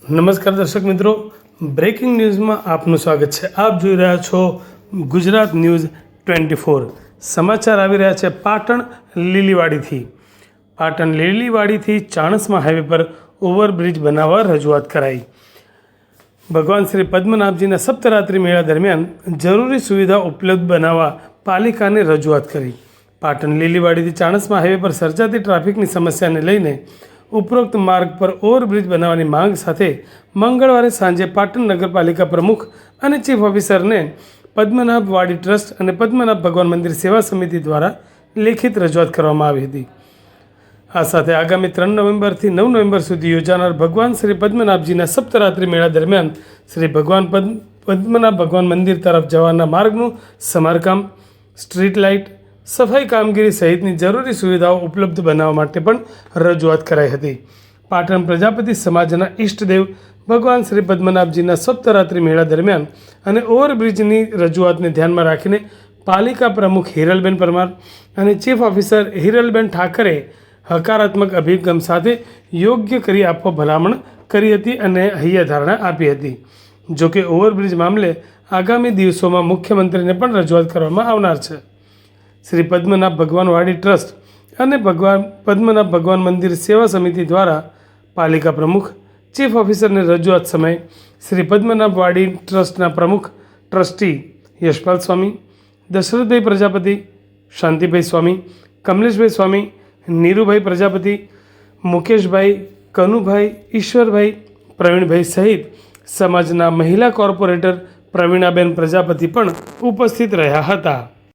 નમસ્કાર દર્શક મિત્રો, બ્રેકિંગ ન્યૂઝમાં આપનું સ્વાગત છે। આપ જોઈ રહ્યા છો ગુજરાત ન્યૂઝ 24। સમાચાર આવી રહ્યા છે પાટણ લીલીવાડીથી। પાટણ લીલીવાડીથી ચાણસ્મા હાઈવે પર ઓવરબ્રિજ બનાવવા રજૂઆત કરાઈ। ભગવાન શ્રી પદ્મનાભજીના સપ્તરાત્રિ મેળા દરમિયાન જરૂરી સુવિધા ઉપલબ્ધ બનાવવા પાલિકાને રજૂઆત કરી। પાટણ લીલીવાડીથી ચાણસ્મા હાઈવે પર સર્જાતી ટ્રાફિકની સમસ્યાને લઈને ઉપરોક્ત માર્ગ પર ઓવરબ્રિજ બનાવવાની માંગ સાથે મંગળવારે સાંજે પાટણ નગરપાલિકા પ્રમુખ અને ચીફ ઓફિસરને પદ્મનાભ વાડી ટ્રસ્ટ અને પદ્મનાભ ભગવાન મંદિર સેવા સમિતિ દ્વારા લેખિત રજૂઆત કરવામાં આવી હતી। આ સાથે આગામી 3 નવેમ્બરથી 9 નવેમ્બર સુધી યોજાનાર ભગવાન શ્રી પદ્મનાભજીના સપ્તરાત્રિ મેળા દરમિયાન શ્રી પદ્મનાભ ભગવાન મંદિર તરફ જવાના માર્ગનું સમારકામ, સ્ટ્રીટ લાઇટ, સફાઈ કામગીરી સહિતની જરૂરી સુવિધાઓ ઉપલબ્ધ બનાવવા માટે પણ રજૂઆત કરાઈ હતી। પાટણ પ્રજાપતિ સમાજના ઈષ્ટદેવ ભગવાન શ્રી પદ્મનાભજીના સપ્તરાત્રિ મેળા દરમિયાન અને ઓવરબ્રિજની રજૂઆતને ધ્યાનમાં રાખીને પાલિકા પ્રમુખ હિરલબેન પરમાર અને ચીફ ઓફિસર હિરલબેન ઠાકરે હકારાત્મક અભિગમ સાથે યોગ્ય કરી આપવા ભલામણ કરી હતી અને હૈયાધારણા આપી હતી। જોકે ઓવરબ્રિજ મામલે આગામી દિવસોમાં મુખ્યમંત્રીને પણ રજૂઆત કરવામાં આવનાર છે। શ્રી પદ્મનાભ ભગવાન વાડી ટ્રસ્ટ અને પદ્મનાભ ભગવાન મંદિર સેવા સમિતિ દ્વારા પાલિકા પ્રમુખ, ચીફ ઓફિસરને રજૂઆત સમયે શ્રી પદ્મનાભ વાડી ટ્રસ્ટના પ્રમુખ ટ્રસ્ટી યશપાલ સ્વામી, દશરથભાઈ પ્રજાપતિ, શાંતિભાઈ સ્વામી, કમલેશભાઈ સ્વામી, નીરુભાઈ પ્રજાપતિ, મુકેશભાઈ, કનુભાઈ, ઈશ્વરભાઈ, પ્રવીણભાઈ સહિત સમાજના મહિલા કોર્પોરેટર પ્રવીણાબેન પ્રજાપતિ પણ ઉપસ્થિત રહ્યા હતા।